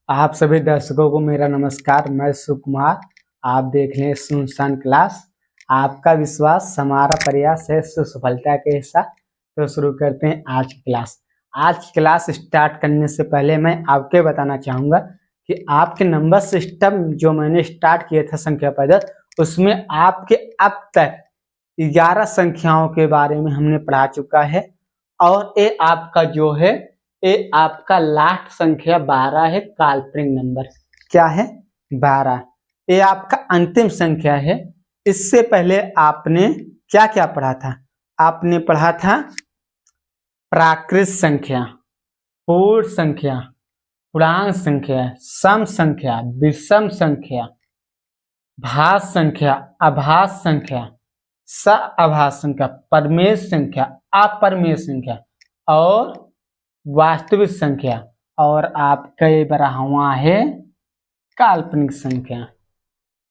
आप सभी दर्शकों को मेरा नमस्कार। मैं शिव कुमार। आप देख रहे हैं सुनसान क्लास। आपका विश्वास हमारा प्रयास है सफलता के साथ। तो शुरू करते हैं आज की क्लास। आज की क्लास स्टार्ट करने से पहले मैं आपके बताना चाहूँगा कि आपके नंबर सिस्टम जो मैंने स्टार्ट किया था संख्या पद्धति, उसमें आपके अब तक 11 संख्याओं के बारे में हमने पढ़ा चुका है। और ये आपका जो है, ये आपका लास्ट संख्या 12 है। काल्पनिक नंबर क्या है? 12। ये आपका अंतिम संख्या है। इससे पहले आपने क्या क्या पढ़ा था? आपने पढ़ा था प्राकृत संख्या, पूर्ण संख्या, पूर्णांक संख्या, सम संख्या, विषम संख्या, भाज्य संख्या, अभाज्य संख्या, सअभाज्य संख्या, परमेय संख्या, अपरमेय संख्या और वास्तविक संख्या। और आपका ये बना हुआ है काल्पनिक संख्या।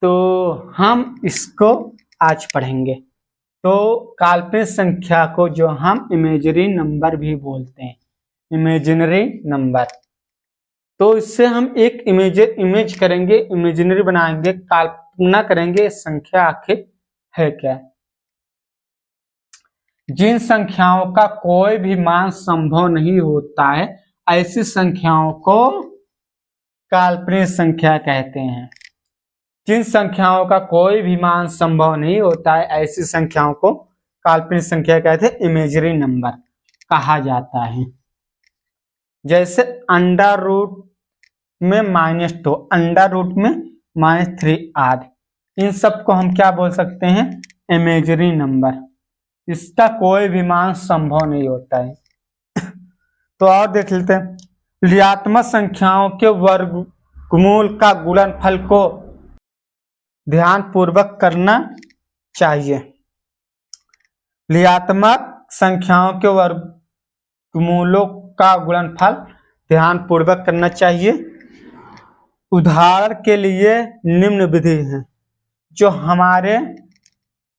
तो हम इसको आज पढ़ेंगे। तो काल्पनिक संख्या को जो हम इमेजिनरी नंबर भी बोलते हैं, इमेजिनरी नंबर। तो इससे हम एक इमेज करेंगे, इमेजिनरी बनाएंगे, कल्पना करेंगे संख्या आखिर है क्या। जिन संख्याओं का कोई भी मान संभव नहीं होता है, ऐसी संख्याओं को काल्पनिक संख्या कहते हैं। जिन संख्याओं का कोई भी मान संभव नहीं होता है, ऐसी संख्याओं को काल्पनिक संख्या कहते हैं, इमेजिनरी नंबर कहा जाता है। जैसे अंडर रूट में -2, अंडर रूट में -3 आदि, इन सबको हम क्या बोल सकते हैं? Imaginary number. इसका कोई भी मान संभव नहीं होता है। तो और देख लेते हैं, ऋणात्मक संख्याओं के वर्गमूल का गुणनफल को ध्यान पूर्वक करना चाहिए। ऋणात्मक संख्याओं के वर्गमूलों का गुणनफल ध्यान पूर्वक करना चाहिए। उदाहरण के लिए निम्न विधि है। जो हमारे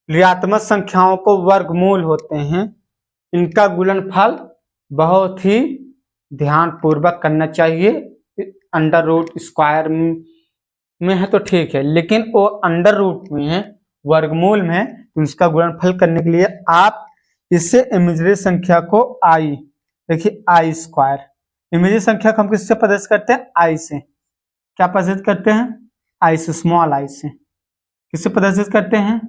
ऋणात्मक संख्याओं को वर्गमूल होते हैं, इनका गुणनफल बहुत ही ध्यान पूर्वक करना चाहिए। अंडर रूट स्क्वायर में है तो ठीक है, लेकिन वो अंडर रूट में है, वर्गमूल में है, तो इसका गुणनफल करने के लिए आप इससे इमेजिनरी संख्या को आई, देखिए आई स्क्वायर, इमेजिनरी संख्या को हम किससे प्रदर्शित करते हैं? आई से। क्या प्रदर्शित करते हैं? आई से, स्मॉल आई से। किससे प्रदर्शित करते हैं?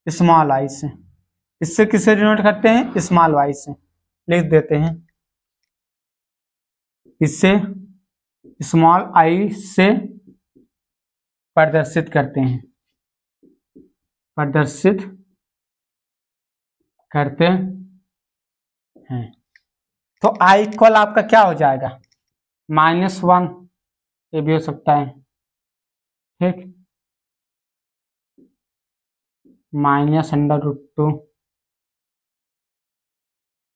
स्मॉल आई से। इससे किससे डिनोट करते हैं? स्मॉल वाई से। लिख देते हैं, इससे स्मॉल आई से प्रदर्शित करते हैं, प्रदर्शित करते हैं। तो आई इक्वल आपका क्या हो जाएगा? -1, ये भी हो सकता है, ठीक, -√2,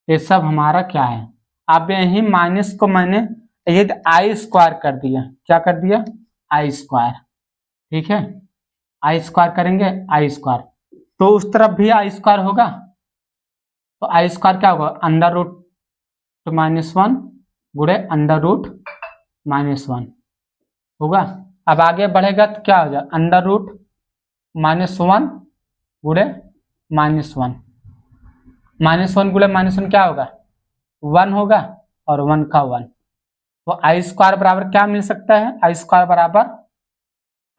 ये सब हमारा क्या है? अब यही माइनस को मैंने ये आई स्क्वायर कर दिया। क्या कर दिया? आई स्क्वायर, ठीक है। आई स्क्वायर करेंगे, आई स्क्वायर, तो उस तरफ भी आई स्क्वायर होगा। तो आई स्क्वायर क्या होगा? √-1 गुणे √-1 होगा। अब आगे बढ़ेगा तो क्या हो जाए? √-1 गुणे -1, -1 गुणे -1 क्या होगा? 1 होगा, और 1 का 1। तो आई स्क्वायर बराबर क्या मिल सकता है? आई स्क्वायर बराबर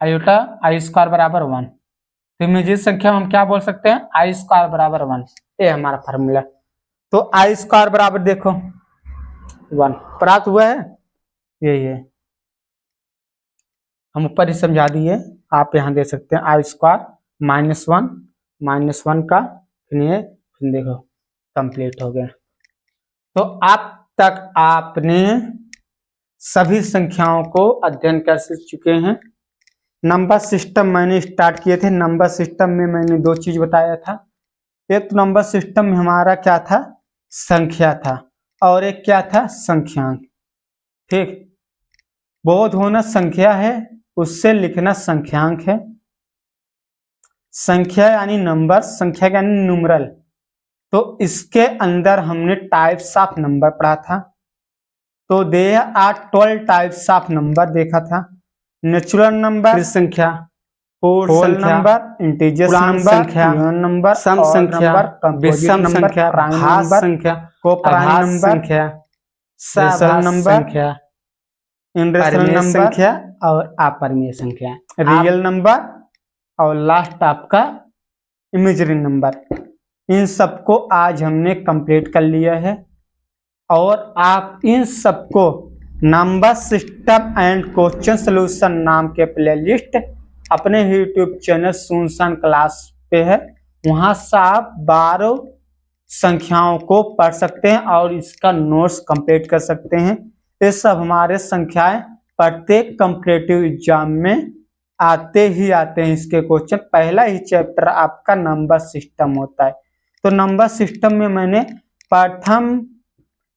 आयोटा आई स्क्वायर बराबर 1। तो इमेजिनरी संख्या हम क्या बोल सकते हैं? आई स्क्वायर बराबर 1। ये हमारा फार्मूला। तो आई स्क्वायर बराबर देखो 1 प्राप्त हुआ है, यही है। हम ऊपर ही समझा दिए, आप यहाँ दे सकते हैं आई स्क्वायर -1 का, फिर देखो कंप्लीट हो गया। तो अब तक आपने सभी संख्याओं को अध्ययन कर चुके हैं। नंबर सिस्टम मैंने स्टार्ट किए थे। नंबर सिस्टम में मैंने 2 चीज बताया था। एक तो नंबर सिस्टम में हमारा क्या था? संख्या था, और एक क्या था? संख्यांक, ठीक। बोध होना संख्या है, उससे लिखना संख्यांक है। संख्या यानी नंबर, संख्या यानी न्यूमरल। तो इसके अंदर हमने टाइप्स ऑफ नंबर पढ़ा था। तो there are 12 types of number देखा था। नेचुरल नंबर संख्या, whole number, integers number, even number, सम संख्या, विषम संख्या, भाज्य संख्या, coprime number, rational number, irrational number और अपरिमेय संख्या, रियल नंबर और लास्ट आपका इमेजिनरी नंबर। इन सबको आज हमने कंप्लीट कर लिया है और आप इन सबको number system and question solution नाम के प्लेलिस्ट अपने यूट्यूब चैनल सुनसान क्लास पे है, वहां से आप 12 संख्याओं को पढ़ सकते हैं और इसका नोट्स कंप्लीट कर सकते हैं। ये सब हमारे संख्याएं प्रत्येक कॉम्पिटिटिव एग्जाम में आते हैं इसके क्वेश्चन। पहला ही चैप्टर आपका नंबर सिस्टम होता है। तो नंबर सिस्टम में मैंने प्रथम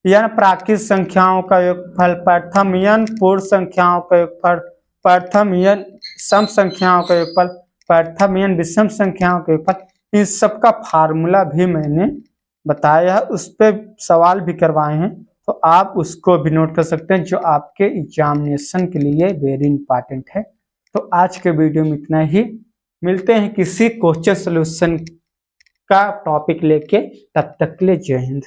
n प्राकृत संख्याओं का योगफल, प्रथम n पूर्ण संख्याओं का योगफल, प्रथम n सम संख्याओं का योगफल, प्रथम n विषम संख्याओं का योगफल, इन सब का फार्मूला भी मैंने बताया है, उस पर सवाल भी करवाए हैं, तो आप उसको भी नोट कर सकते हैं जो आपके एग्जामिनेशन के लिए वेरी इंपॉर्टेंट है। तो आज के वीडियो में इतना ही, मिलते हैं किसी क्वेश्चन सॉल्यूशन का टॉपिक लेके, तब तक के लिए जय हिंद।